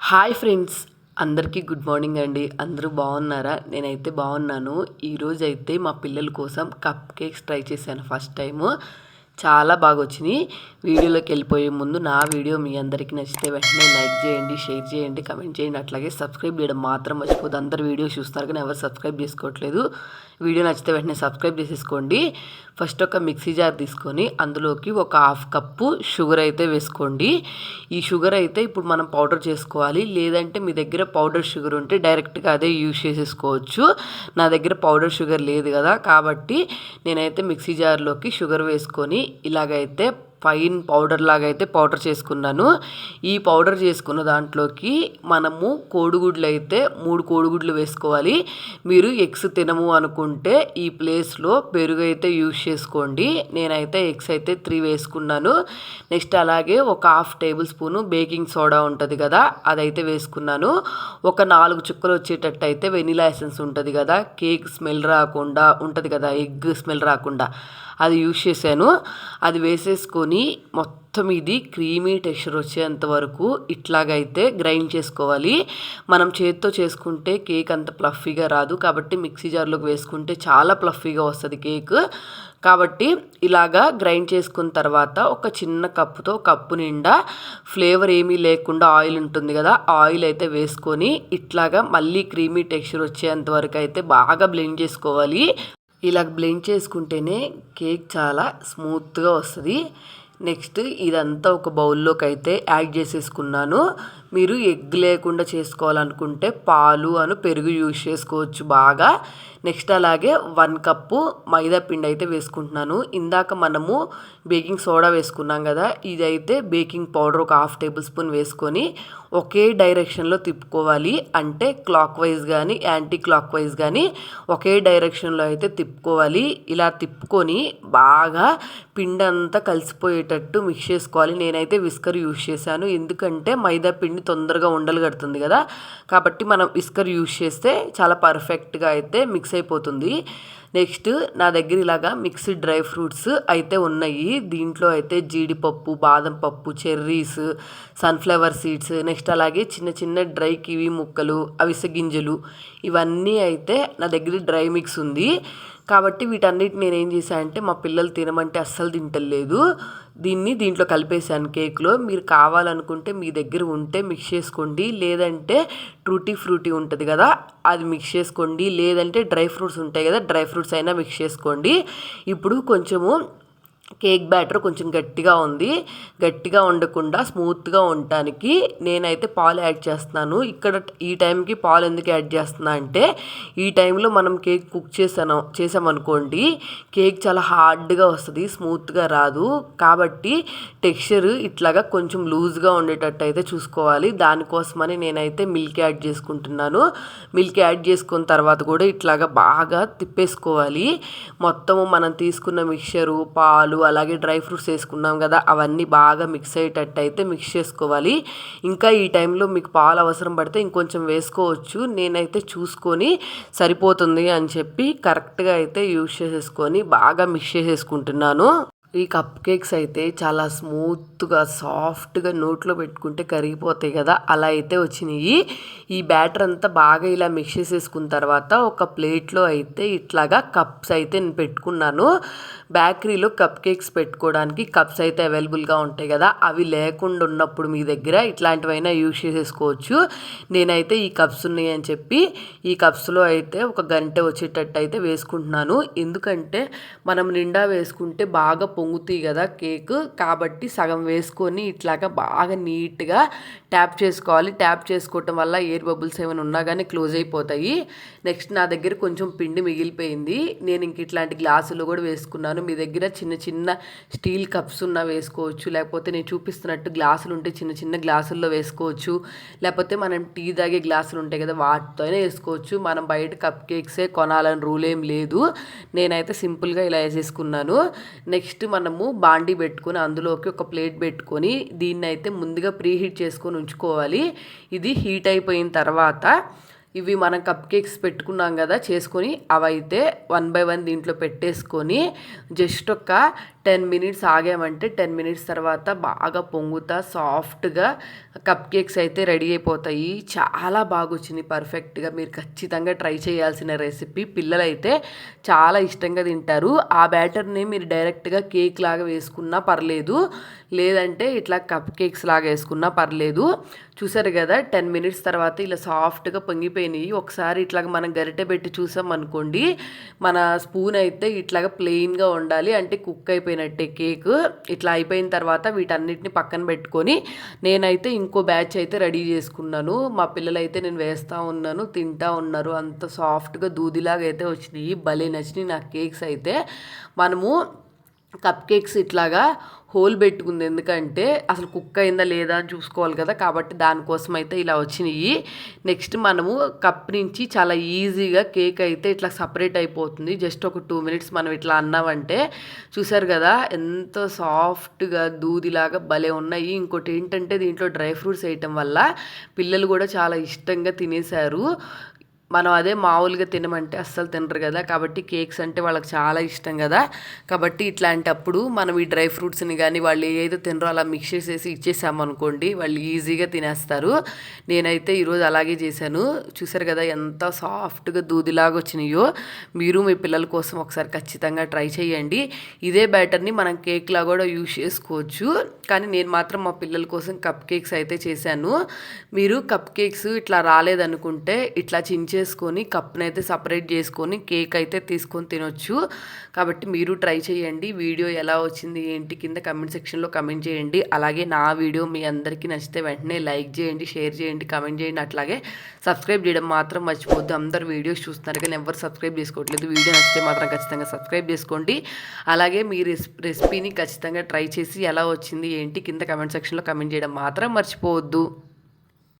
Hi friends, అందరికీ good morning అండి. అందరూ బాగున్నారా? నేనైతే బాగున్నాను. ఈరోజైతే మా పిల్లల కోసం కప్ కేక్స్ ట్రై చేశాను ఫస్ట్ టైము. చాలా బాగా వచ్చినాయి. వీడియోలోకి వెళ్ళిపోయే ముందు నా వీడియో మీ అందరికీ నచ్చితే వెంటనే లైక్ చేయండి, షేర్ చేయండి, కమెంట్ చేయండి. అట్లాగే సబ్స్క్రైబ్ చేయడం మాత్రం మర్చిపోద్దు. అందరు వీడియో చూస్తున్నారు కానీ ఎవరు సబ్స్క్రైబ్ చేసుకోవట్లేదు. వీడియో నచ్చితే వెంటనే సబ్స్క్రైబ్ చేసేసుకోండి. ఫస్ట్ ఒక మిక్సీ జార్ తీసుకొని అందులోకి ఒక హాఫ్ కప్పు షుగర్ అయితే వేసుకోండి. ఈ షుగర్ అయితే ఇప్పుడు మనం పౌడర్ చేసుకోవాలి. లేదంటే మీ దగ్గర పౌడర్ షుగర్ ఉంటే డైరెక్ట్గా అదే యూజ్ చేసేసుకోవచ్చు. నా దగ్గర పౌడర్ షుగర్ లేదు కదా, కాబట్టి నేనైతే మిక్సీ జార్లోకి షుగర్ వేసుకొని ఇలాగైతే ఫైన్ పౌడర్ లాగా అయితే పౌడర్ చేసుకున్నాను. ఈ పౌడర్ చేసుకున్న దాంట్లోకి మనము కోడిగుడ్లు అయితే 3 కోడిగుడ్లు వేసుకోవాలి. మీరు ఎగ్స్ తినము అనుకుంటే ఈ ప్లేస్లో పెరుగు అయితే యూజ్ చేసుకోండి. నేనైతే ఎగ్స్ అయితే 3 వేసుకున్నాను. నెక్స్ట్ అలాగే ఒక half table spoon baking soda ఉంటుంది కదా, అదైతే వేసుకున్నాను. ఒక 4 చుక్కలు వచ్చేటట్టు అయితే వెనిలా ఎసెన్స్ ఉంటుంది కదా, కేక్ స్మెల్ రాకుండా ఉంటుంది కదా, ఎగ్ స్మెల్ రాకుండా, అది యూజ్ చేశాను. అది వేసేసుకొని మొత్తం ఇది క్రీమీ టెక్స్చర్ వచ్చేంత వరకు ఇట్లాగైతే గ్రైండ్ చేసుకోవాలి. మనం చేతితో చేసుకుంటే కేక్ అంత ప్లఫీగా రాదు, కాబట్టి మిక్సీ జార్లోకి వేసుకుంటే చాలా ప్లఫీగా వస్తుంది కేక్. కాబట్టి ఇలాగా గ్రైండ్ చేసుకున్న తర్వాత ఒక చిన్న కప్పు నిండా ఫ్లేవర్ ఏమీ లేకుండా ఆయిల్ ఉంటుంది కదా, ఆయిల్ అయితే వేసుకొని ఇట్లాగా మళ్ళీ క్రీమీ టెక్స్చర్ వచ్చేంత వరకు అయితే బాగా బ్లెండ్ చేసుకోవాలి. ఇలా బ్లెండ్ చేసుకుంటేనే కేక్ చాలా స్మూత్గా వస్తుంది. నెక్స్ట్ ఇదంతా ఒక బౌల్లోకి అయితే యాడ్ చేసేసుకున్నాను. మీరు ఎగ్ లేకుండా చేసుకోవాలనుకుంటే పాలు పెరుగు యూజ్ చేసుకోవచ్చు బాగా. నెక్స్ట్ అలాగే 1 కప్పు మైదా పిండి అయితే వేసుకుంటున్నాను. ఇందాక మనము బేకింగ్ సోడా వేసుకున్నాం కదా, ఇదైతే బేకింగ్ పౌడర్ ఒక హాఫ్ టేబుల్ స్పూన్ వేసుకొని ఒకే డైరెక్షన్లో తిప్పుకోవాలి. అంటే క్లాక్ వైజ్ కానీ యాంటీ క్లాక్ వైజ్ కానీ ఒకే డైరెక్షన్లో అయితే తిప్పుకోవాలి. ఇలా తిప్పుకొని బాగా పిండి అంతా కలిసిపోయేటట్టు మిక్స్ చేసుకోవాలి. నేనైతే విస్కర్ యూజ్ చేశాను, ఎందుకంటే మైదా పిండి తొందరగా ఉండలు కడుతుంది కదా, కాబట్టి మనం విస్కర్ యూజ్ చేస్తే చాలా పర్ఫెక్ట్గా అయితే మిక్స్ అయిపోతుంది. నెక్స్ట్ నా దగ్గర ఇలాగా మిక్స్డ్ డ్రై ఫ్రూట్స్ అయితే ఉన్నాయి. దీంట్లో అయితే జీడిపప్పు, బాదం పప్పు, చెర్రీస్, సన్ఫ్లవర్ సీడ్స్, నెక్స్ట్ అలాగే చిన్న చిన్న డ్రై కివీ ముక్కలు, అవిసె గింజలు, ఇవన్నీ అయితే నా దగ్గర డ్రై మిక్స్ ఉంది. కాబట్టి వీటన్నిటి నేను ఏం చేశానంటే మా పిల్లలు తినమంటే అస్సలు తింటలేదు, దీంట్లో కలిపేశాను కేక్లో. మీరు కావాలనుకుంటే మీ దగ్గర ఉంటే మిక్స్ చేసుకోండి, లేదంటే ట్రూటీ ఫ్రూటీ ఉంటుంది కదా, అది మిక్స్ చేసుకోండి, లేదంటే డ్రై ఫ్రూట్స్ ఉంటాయి కదా, డ్రై ఫ్రూట్స్ అయినా మిక్స్ చేసుకోండి. ఇప్పుడు కొంచెము కేక్ బ్యాటర్ కొంచెం గట్టిగా ఉంది. గట్టిగా ఉండకుండా స్మూత్గా ఉండటానికి నేనైతే పాలు యాడ్ చేస్తున్నాను. ఇక్కడ ఈ టైంకి పాలు ఎందుకు యాడ్ చేస్తున్నా అంటే, ఈ టైంలో మనం కేక్ కుక్ చేసామనుకోండి కేక్ చాలా హార్డ్గా వస్తుంది, స్మూత్గా రాదు. కాబట్టి టెక్స్చర్ ఇట్లాగా కొంచెం లూజ్గా ఉండేటట్టు అయితే చూసుకోవాలి. దానికోసమని నేనైతే మిల్క్ యాడ్ చేసుకుంటున్నాను. మిల్క్ యాడ్ చేసుకున్న తర్వాత కూడా ఇట్లాగా బాగా తిప్పేసుకోవాలి. మొత్తము మనం తీసుకున్న మిక్చరు, పాలు, అలాగే డ్రై ఫ్రూట్స్ వేసుకున్నాం కదా, అవన్నీ బాగా మిక్స్ అయ్యేటట్టు అయితే మిక్స్ చేసుకోవాలి. ఇంకా ఈ టైంలో మీకు పాలు అవసరం పడితే ఇంకొంచెం వేసుకోవచ్చు. నేనైతే చూసుకొని సరిపోతుంది అని చెప్పి కరెక్ట్గా అయితే యూజ్ చేసేసుకొని బాగా మిక్స్ చేసేసుకుంటున్నాను. ఈ కప్ కేక్స్ అయితే చాలా స్మూత్గా సాఫ్ట్గా నోట్లో పెట్టుకుంటే కరిగిపోతాయి కదా, అలా అయితే వచ్చినాయి. ఈ బ్యాటర్ అంతా బాగా ఇలా మిక్స్ చేసేసుకున్న తర్వాత ఒక ప్లేట్లో అయితే ఇట్లాగా కప్స్ అయితే నేను పెట్టుకున్నాను. బేకరీలో కప్ కేక్స్ పెట్టుకోవడానికి కప్స్ అయితే అవైలబుల్గా ఉంటాయి కదా, అవి లేకుండా ఉన్నప్పుడు మీ దగ్గర ఇట్లాంటివైనా యూజ్ చేసేసుకోవచ్చు. నేనైతే ఈ కప్స్ ఉన్నాయి అని చెప్పి ఈ కప్స్లో అయితే ఒక గంట వచ్చేటట్టు అయితే వేసుకుంటున్నాను. ఎందుకంటే మనం నిండా వేసుకుంటే బాగా పొంగుతాయి కదా కేక్, కాబట్టి సగం వేసుకొని ఇట్లాగా బాగా నీట్గా ట్యాప్ చేసుకోవాలి. ట్యాప్ చేసుకోవటం వల్ల ఎయిర్ బబుల్స్ ఏమైనా ఉన్నా కానీ క్లోజ్ అయిపోతాయి. నెక్స్ట్ నా దగ్గర కొంచెం పిండి మిగిలిపోయింది, నేను ఇంక ఇట్లాంటి గ్లాసులు కూడా వేసుకున్నాను. మీ దగ్గర చిన్న చిన్న స్టీల్ కప్స్ ఉన్నా వేసుకోవచ్చు, లేకపోతే నేను చూపిస్తున్నట్టు గ్లాసులు ఉంటే చిన్న చిన్న గ్లాసుల్లో వేసుకోవచ్చు, లేకపోతే మనం టీ తాగే గ్లాసులు ఉంటాయి కదా, వాటితోనే వేసుకోవచ్చు. మనం బయట కప్ కేక్సే కొనాలని రూల్ ఏం లేదు. నేనైతే సింపుల్గా ఇలా వేసేసుకున్నాను. నెక్స్ట్ మనము బాండీ పెట్టుకొని అందులోకి ఒక ప్లేట్ పెట్టుకొని దీన్ని అయితే ముందుగా ప్రీహీట్ చేసుకొని ఉంచుకోవాలి. ఇది హీట్ అయిపోయిన తర్వాత ఇవి మనం కప్ కేక్స్ పెట్టుకున్నాం కదా చేసుకొని, అవైతే 1 by 1 దీంట్లో పెట్టేసుకొని జస్ట్ ఒక 10 మినిట్స్ ఆగామంటే 10 మినిట్స్ తర్వాత బాగా పొంగుతా సాఫ్ట్గా కప్ కేక్స్ అయితే రెడీ అయిపోతాయి. చాలా బాగా వచ్చినాయి పర్ఫెక్ట్గా. మీరు ఖచ్చితంగా ట్రై చేయాల్సిన రెసిపీ. పిల్లలైతే చాలా ఇష్టంగా తింటారు. ఆ బ్యాటర్ని మీరు డైరెక్ట్గా కేక్ లాగా వేసుకున్నా పర్లేదు, లేదంటే ఇట్లా కప్ కేక్స్ లాగా వేసుకున్నా పర్లేదు. చూసారు కదా 10 మినిట్స్ తర్వాత ఇలా సాఫ్ట్గా పొంగిపోయినాయి. ఒకసారి ఇట్లాగ మనం గరిటె పెట్టి చూసాం అనుకోండి, మన స్పూన్ అయితే ఇట్లాగ ప్లెయిన్గా ఉండాలి, అంటే కుక్ అయిపోయినట్టే కేక్. ఇట్లా అయిపోయిన తర్వాత వీటన్నిటిని పక్కన పెట్టుకొని నేనైతే ఇంకో బ్యాచ్ అయితే రెడీ చేసుకున్నాను. మా పిల్లలైతే నేను వేస్తూ ఉన్నాను, తింటూ ఉన్నారు. అంత సాఫ్ట్గా దూదిలాగా అయితే వచ్చినాయి. భలే నచ్చినాయి నాకు కేక్స్ అయితే. మనము కప్ కేక్స్ ఇట్లాగా హోల్ పెట్టుకుంది, ఎందుకంటే అసలు కుక్ అయిందా లేదా అని చూసుకోవాలి కదా, కాబట్టి దానికోసం అయితే ఇలా వచ్చినాయి. నెక్స్ట్ మనము కప్ నుంచి చాలా ఈజీగా కేక్ అయితే ఇట్లా సపరేట్ అయిపోతుంది. జస్ట్ ఒక 2 మినిట్స్ మనం ఇట్లా అన్నామంటే. చూసారు కదా ఎంత సాఫ్ట్గా దూదిలాగా భలే ఉన్నాయి. ఇంకోటి ఏంటంటే దీంట్లో డ్రై ఫ్రూట్స్ వేయటం వల్ల పిల్లలు కూడా చాలా ఇష్టంగా తినేశారు. మనం అదే మామూలుగా తినమంటే అస్సలు తినరు కదా, కాబట్టి కేక్స్ అంటే వాళ్ళకి చాలా ఇష్టం కదా. కాబట్టి ఇట్లాంటప్పుడు మనం ఈ డ్రై ఫ్రూట్స్ని కానీ వాళ్ళు ఏదైతే తినరో అలా మిక్స్ చేసేసి ఇచ్చేసామనుకోండి, వాళ్ళు ఈజీగా తినేస్తారు. నేనైతే ఈరోజు అలాగే చేశాను. చూసారు కదా ఎంత సాఫ్ట్గా దూదిలాగా వచ్చినాయో. మీరు మీ పిల్లల కోసం ఒకసారి ఖచ్చితంగా ట్రై చేయండి. ఇదే బ్యాటర్ని మనం కేక్లా కూడా యూజ్ చేసుకోవచ్చు, కానీ నేను మాత్రం మా పిల్లల కోసం కప్ కేక్స్ అయితే చేశాను. మీరు కప్ కేక్స్ ఇట్లా రాలేదనుకుంటే ఇట్లా చేసుకొని కప్ని అయితే సపరేట్ చేసుకొని కేక్ అయితే తీసుకొని తినొచ్చు. కాబట్టి మీరు ట్రై చేయండి. వీడియో ఎలా వచ్చింది ఏంటి కింద కమెంట్ సెక్షన్లో కమెంట్ చేయండి. అలాగే నా వీడియో మీ అందరికీ నచ్చితే వెంటనే లైక్ చేయండి, షేర్ చేయండి, కమెంట్ చేయండి. అట్లాగే సబ్స్క్రైబ్ చేయడం మాత్రం మర్చిపోద్దు. అందరు వీడియోస్ చూస్తున్నారు కానీ ఎవరు సబ్స్క్రైబ్ చేసుకోవట్లేదు. వీడియో నచ్చితే మాత్రం ఖచ్చితంగా సబ్స్క్రైబ్ చేసుకోండి. అలాగే మీ రెసిపీని ఖచ్చితంగా ట్రై చేసి ఎలా వచ్చింది ఏంటి కింద కమెంట్ సెక్షన్లో కమెంట్ చేయడం మాత్రం మర్చిపోవద్దు.